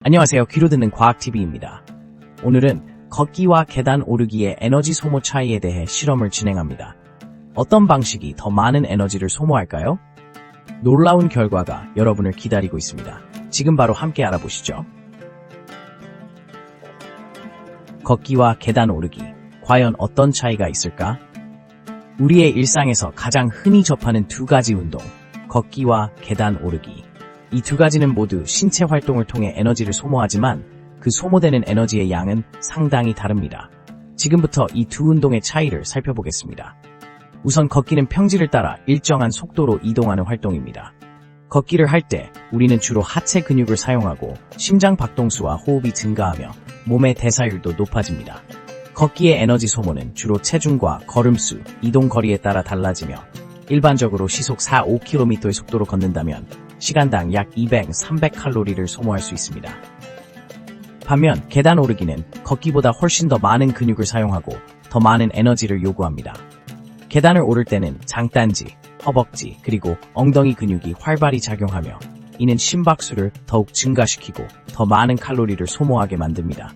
안녕하세요. 귀로 듣는 과학TV입니다. 오늘은 걷기와 계단 오르기의 에너지 소모 차이에 대해 실험을 진행합니다. 어떤 방식이 더 많은 에너지를 소모할까요? 놀라운 결과가 여러분을 기다리고 있습니다. 지금 바로 함께 알아보시죠. 걷기와 계단 오르기, 과연 어떤 차이가 있을까? 우리의 일상에서 가장 흔히 접하는 두 가지 운동, 걷기와 계단 오르기. 이 두 가지는 모두 신체 활동을 통해 에너지를 소모하지만 그 소모되는 에너지의 양은 상당히 다릅니다. 지금부터 이 두 운동의 차이를 살펴보겠습니다. 우선 걷기는 평지를 따라 일정한 속도로 이동하는 활동입니다. 걷기를 할 때 우리는 주로 하체 근육을 사용하고 심장 박동수와 호흡이 증가하며 몸의 대사율도 높아집니다. 걷기의 에너지 소모는 주로 체중과 걸음수, 이동 거리에 따라 달라지며 일반적으로 시속 4-5km의 속도로 걷는다면 시간당 약 200-300칼로리를 소모할 수 있습니다. 반면 계단 오르기는 걷기보다 훨씬 더 많은 근육을 사용하고 더 많은 에너지를 요구합니다. 계단을 오를 때는 장단지, 허벅지, 그리고 엉덩이 근육이 활발히 작용하며 이는 심박수를 더욱 증가시키고 더 많은 칼로리를 소모하게 만듭니다.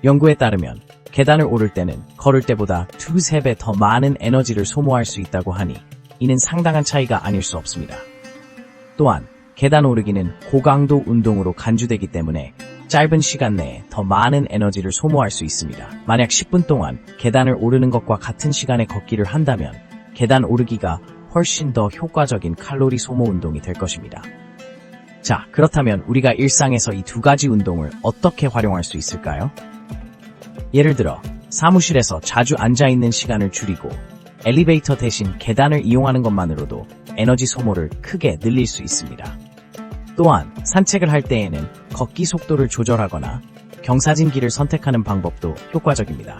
연구에 따르면 계단을 오를 때는 걸을 때보다 2-3배 더 많은 에너지를 소모할 수 있다고 하니 이는 상당한 차이가 아닐 수 없습니다. 또한 계단 오르기는 고강도 운동으로 간주되기 때문에 짧은 시간 내에 더 많은 에너지를 소모할 수 있습니다. 만약 10분 동안 계단을 오르는 것과 같은 시간에 걷기를 한다면 계단 오르기가 훨씬 더 효과적인 칼로리 소모 운동이 될 것입니다. 자, 그렇다면 우리가 일상에서 이 두 가지 운동을 어떻게 활용할 수 있을까요? 예를 들어 사무실에서 자주 앉아있는 시간을 줄이고 엘리베이터 대신 계단을 이용하는 것만으로도 에너지 소모를 크게 늘릴 수 있습니다. 또한 산책을 할 때에는 걷기 속도를 조절하거나 경사진 길을 선택하는 방법도 효과적입니다.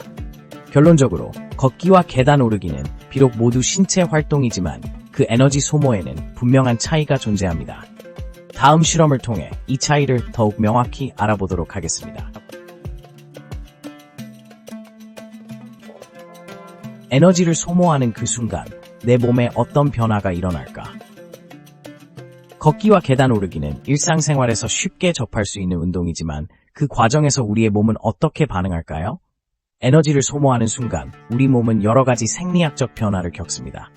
결론적으로 걷기와 계단 오르기는 비록 모두 신체 활동이지만 그 에너지 소모에는 분명한 차이가 존재합니다. 다음 실험을 통해 이 차이를 더욱 명확히 알아보도록 하겠습니다. 에너지를 소모하는 그 순간 내 몸에 어떤 변화가 일어날까? 걷기와 계단 오르기는 일상생활에서 쉽게 접할 수 있는 운동이지만 그 과정에서 우리의 몸은 어떻게 반응할까요? 에너지를 소모하는 순간 우리 몸은 여러 가지 생리학적 변화를 겪습니다.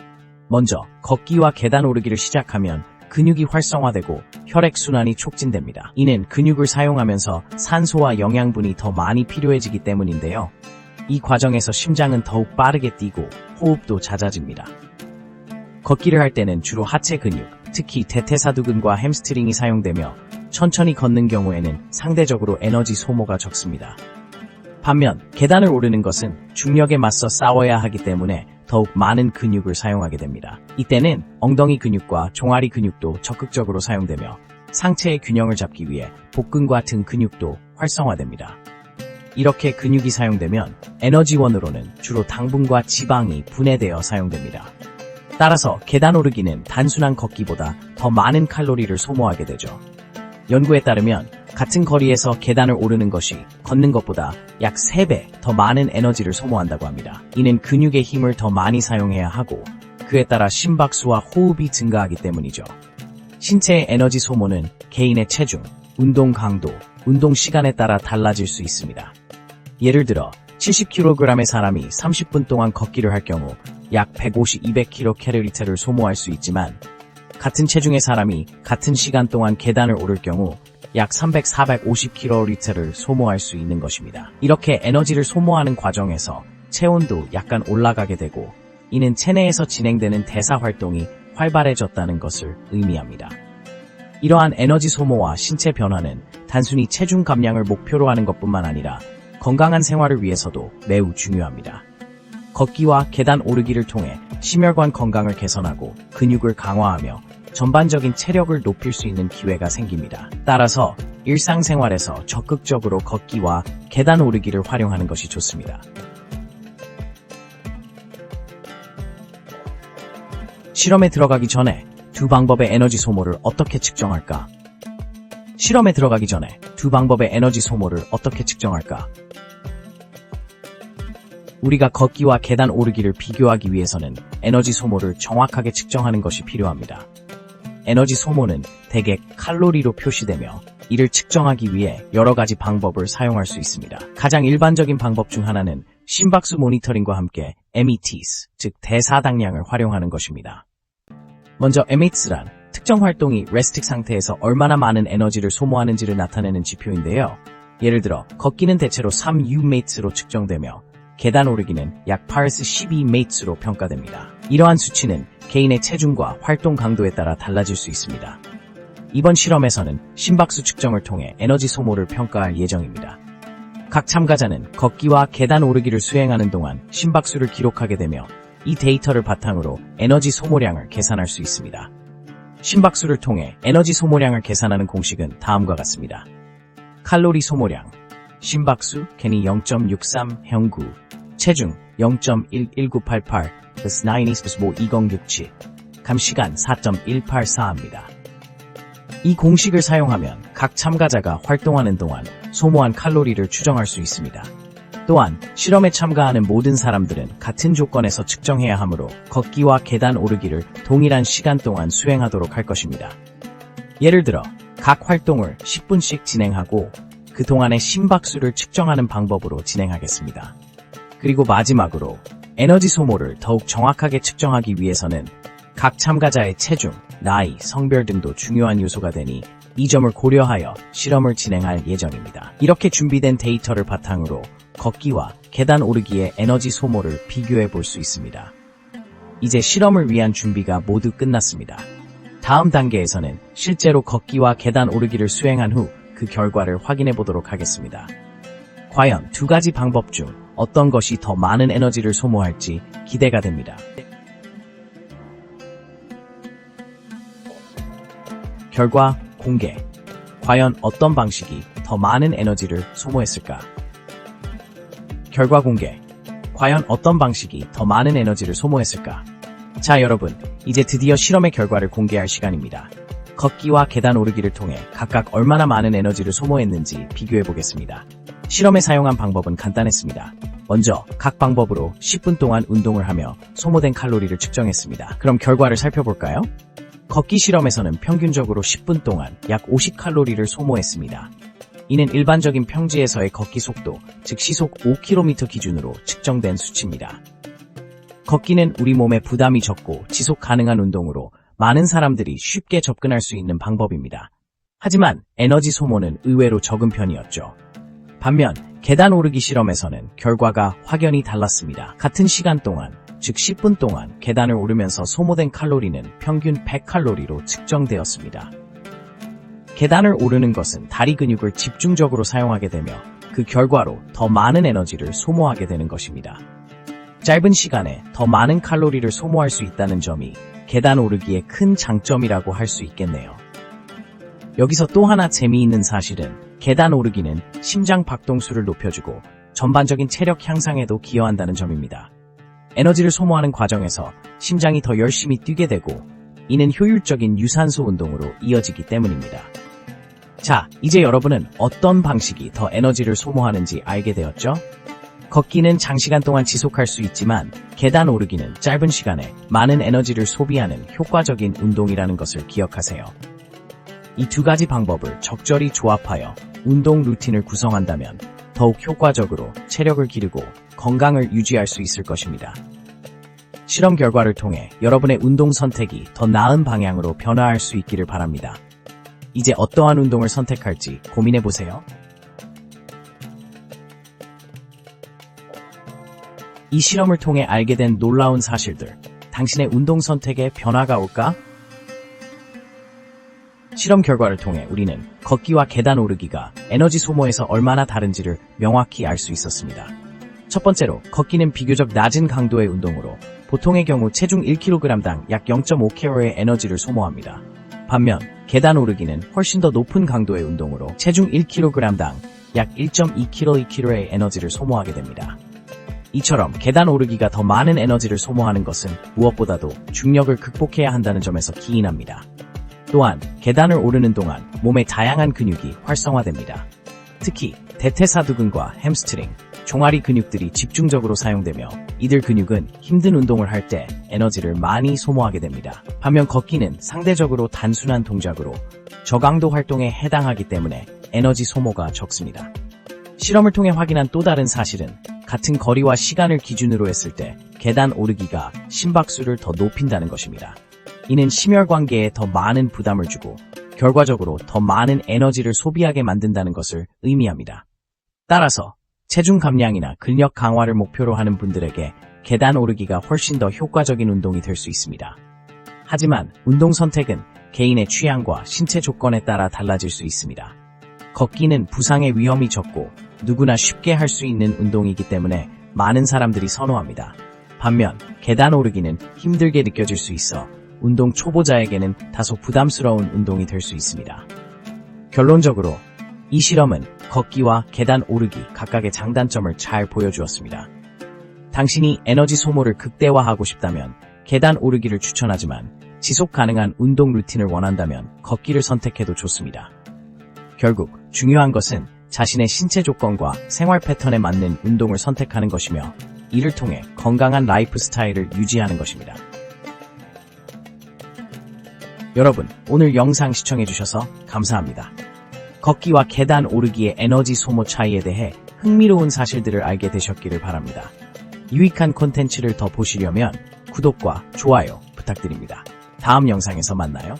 먼저 걷기와 계단 오르기를 시작하면 근육이 활성화되고 혈액순환이 촉진됩니다. 이는 근육을 사용하면서 산소와 영양분이 더 많이 필요해지기 때문인데요. 이 과정에서 심장은 더욱 빠르게 뛰고 호흡도 잦아집니다. 걷기를 할 때는 주로 하체 근육, 특히 대퇴사두근과 햄스트링이 사용되며 천천히 걷는 경우에는 상대적으로 에너지 소모가 적습니다. 반면 계단을 오르는 것은 중력에 맞서 싸워야 하기 때문에 더욱 많은 근육을 사용하게 됩니다. 이때는 엉덩이 근육과 종아리 근육도 적극적으로 사용되며 상체의 균형을 잡기 위해 복근과 등 근육도 활성화됩니다. 이렇게 근육이 사용되면 에너지원으로는 주로 당분과 지방이 분해되어 사용됩니다. 따라서 계단 오르기는 단순한 걷기보다 더 많은 칼로리를 소모하게 되죠. 연구에 따르면 같은 거리에서 계단을 오르는 것이 걷는 것보다 약 3배 더 많은 에너지를 소모한다고 합니다. 이는 근육의 힘을 더 많이 사용해야 하고 그에 따라 심박수와 호흡이 증가하기 때문이죠. 신체의 에너지 소모는 개인의 체중, 운동 강도, 운동 시간에 따라 달라질 수 있습니다. 예를 들어 70kg의 사람이 30분 동안 걷기를 할 경우 약 150-200kcal를 소모할 수 있지만 같은 체중의 사람이 같은 시간 동안 계단을 오를 경우 약 300-450kcal를 소모할 수 있는 것입니다. 이렇게 에너지를 소모하는 과정에서 체온도 약간 올라가게 되고 이는 체내에서 진행되는 대사 활동이 활발해졌다는 것을 의미합니다. 이러한 에너지 소모와 신체 변화는 단순히 체중 감량을 목표로 하는 것뿐만 아니라 건강한 생활을 위해서도 매우 중요합니다. 걷기와 계단 오르기를 통해 심혈관 건강을 개선하고 근육을 강화하며 전반적인 체력을 높일 수 있는 기회가 생깁니다. 따라서 일상생활에서 적극적으로 걷기와 계단 오르기를 활용하는 것이 좋습니다. 실험에 들어가기 전에 두 방법의 에너지 소모를 어떻게 측정할까? 실험에 들어가기 전에 두 방법의 에너지 소모를 어떻게 측정할까? 우리가 걷기와 계단 오르기를 비교하기 위해서는 에너지 소모를 정확하게 측정하는 것이 필요합니다. 에너지 소모는 대개 칼로리로 표시되며 이를 측정하기 위해 여러 가지 방법을 사용할 수 있습니다. 가장 일반적인 방법 중 하나는 심박수 모니터링과 함께 METs, 즉 대사당량을 활용하는 것입니다. 먼저 METs란 특정 활동이 레스틱 상태에서 얼마나 많은 에너지를 소모하는지를 나타내는 지표인데요. 예를 들어 걷기는 대체로 3U-MATes로 측정되며 계단 오르기는 약 8-12-MATes로 평가됩니다. 이러한 수치는 개인의 체중과 활동 강도에 따라 달라질 수 있습니다. 이번 실험에서는 심박수 측정을 통해 에너지 소모를 평가할 예정입니다. 각 참가자는 걷기와 계단 오르기를 수행하는 동안 심박수를 기록하게 되며 이 데이터를 바탕으로 에너지 소모량을 계산할 수 있습니다. 심박수를 통해 에너지 소모량을 계산하는 공식은 다음과 같습니다. 칼로리 소모량, 심박수 괜히 0.63 형구, 체중 0.11988 9067, 감시간 4.184입니다. 이 공식을 사용하면 각 참가자가 활동하는 동안 소모한 칼로리를 추정할 수 있습니다. 또한 실험에 참가하는 모든 사람들은 같은 조건에서 측정해야 하므로 걷기와 계단 오르기를 동일한 시간 동안 수행하도록 할 것입니다. 예를 들어 각 활동을 10분씩 진행하고 그 동안의 심박수를 측정하는 방법으로 진행하겠습니다. 그리고 마지막으로 에너지 소모를 더욱 정확하게 측정하기 위해서는 각 참가자의 체중, 나이, 성별 등도 중요한 요소가 되니 이 점을 고려하여 실험을 진행할 예정입니다. 이렇게 준비된 데이터를 바탕으로 걷기와 계단 오르기의 에너지 소모를 비교해 볼 수 있습니다. 이제 실험을 위한 준비가 모두 끝났습니다. 다음 단계에서는 실제로 걷기와 계단 오르기를 수행한 후 그 결과를 확인해 보도록 하겠습니다. 과연 두 가지 방법 중 어떤 것이 더 많은 에너지를 소모할지 기대가 됩니다. 결과 공개. 과연 어떤 방식이 더 많은 에너지를 소모했을까? 결과 공개. 과연 어떤 방식이 더 많은 에너지를 소모했을까? 자, 여러분, 이제 드디어 실험의 결과를 공개할 시간입니다. 걷기와 계단 오르기를 통해 각각 얼마나 많은 에너지를 소모했는지 비교해 보겠습니다. 실험에 사용한 방법은 간단했습니다. 먼저 각 방법으로 10분 동안 운동을 하며 소모된 칼로리를 측정했습니다. 그럼 결과를 살펴볼까요? 걷기 실험에서는 평균적으로 10분 동안 약 50칼로리를 소모했습니다. 이는 일반적인 평지에서의 걷기 속도, 즉 시속 5km 기준으로 측정된 수치입니다. 걷기는 우리 몸에 부담이 적고 지속 가능한 운동으로 많은 사람들이 쉽게 접근할 수 있는 방법입니다. 하지만 에너지 소모는 의외로 적은 편이었죠. 반면 계단 오르기 실험에서는 결과가 확연히 달랐습니다. 같은 시간 동안, 즉 10분 동안 계단을 오르면서 소모된 칼로리는 평균 100칼로리로 측정되었습니다. 계단을 오르는 것은 다리 근육을 집중적으로 사용하게 되며 그 결과로 더 많은 에너지를 소모하게 되는 것입니다. 짧은 시간에 더 많은 칼로리를 소모할 수 있다는 점이 계단 오르기의 큰 장점이라고 할 수 있겠네요. 여기서 또 하나 재미있는 사실은 계단 오르기는 심장 박동수를 높여주고 전반적인 체력 향상에도 기여한다는 점입니다. 에너지를 소모하는 과정에서 심장이 더 열심히 뛰게 되고 이는 효율적인 유산소 운동으로 이어지기 때문입니다. 자, 이제 여러분은 어떤 방식이 더 에너지를 소모하는지 알게 되었죠? 걷기는 장시간 동안 지속할 수 있지만 계단 오르기는 짧은 시간에 많은 에너지를 소비하는 효과적인 운동이라는 것을 기억하세요. 이 두 가지 방법을 적절히 조합하여 운동 루틴을 구성한다면 더욱 효과적으로 체력을 기르고 건강을 유지할 수 있을 것입니다. 실험 결과를 통해 여러분의 운동 선택이 더 나은 방향으로 변화할 수 있기를 바랍니다. 이제 어떠한 운동을 선택할지 고민해보세요. 이 실험을 통해 알게 된 놀라운 사실들, 당신의 운동 선택에 변화가 올까? 실험 결과를 통해 우리는 걷기와 계단 오르기가 에너지 소모에서 얼마나 다른지를 명확히 알 수 있었습니다. 첫 번째로, 걷기는 비교적 낮은 강도의 운동으로 보통의 경우 체중 1kg당 약 0.5kcal의 에너지를 소모합니다. 반면 계단 오르기는 훨씬 더 높은 강도의 운동으로 체중 1kg당 약 1.2kcal의 에너지를 소모하게 됩니다. 이처럼 계단 오르기가 더 많은 에너지를 소모하는 것은 무엇보다도 중력을 극복해야 한다는 점에서 기인합니다. 또한 계단을 오르는 동안 몸의 다양한 근육이 활성화됩니다. 특히 대퇴사두근과 햄스트링, 종아리 근육들이 집중적으로 사용되며 이들 근육은 힘든 운동을 할 때 에너지를 많이 소모하게 됩니다. 반면 걷기는 상대적으로 단순한 동작으로 저강도 활동에 해당하기 때문에 에너지 소모가 적습니다. 실험을 통해 확인한 또 다른 사실은 같은 거리와 시간을 기준으로 했을 때 계단 오르기가 심박수를 더 높인다는 것입니다. 이는 심혈관계에 더 많은 부담을 주고 결과적으로 더 많은 에너지를 소비하게 만든다는 것을 의미합니다. 따라서 체중 감량이나 근력 강화를 목표로 하는 분들에게 계단 오르기가 훨씬 더 효과적인 운동이 될 수 있습니다. 하지만 운동 선택은 개인의 취향과 신체 조건에 따라 달라질 수 있습니다. 걷기는 부상의 위험이 적고 누구나 쉽게 할 수 있는 운동이기 때문에 많은 사람들이 선호합니다. 반면 계단 오르기는 힘들게 느껴질 수 있어 운동 초보자에게는 다소 부담스러운 운동이 될 수 있습니다. 결론적으로 이 실험은 걷기와 계단 오르기 각각의 장단점을 잘 보여주었습니다. 당신이 에너지 소모를 극대화하고 싶다면 계단 오르기를 추천하지만 지속 가능한 운동 루틴을 원한다면 걷기를 선택해도 좋습니다. 결국 중요한 것은 자신의 신체 조건과 생활 패턴에 맞는 운동을 선택하는 것이며 이를 통해 건강한 라이프 스타일을 유지하는 것입니다. 여러분, 오늘 영상 시청해주셔서 감사합니다. 걷기와 계단 오르기의 에너지 소모 차이에 대해 흥미로운 사실들을 알게 되셨기를 바랍니다. 유익한 콘텐츠를 더 보시려면 구독과 좋아요 부탁드립니다. 다음 영상에서 만나요.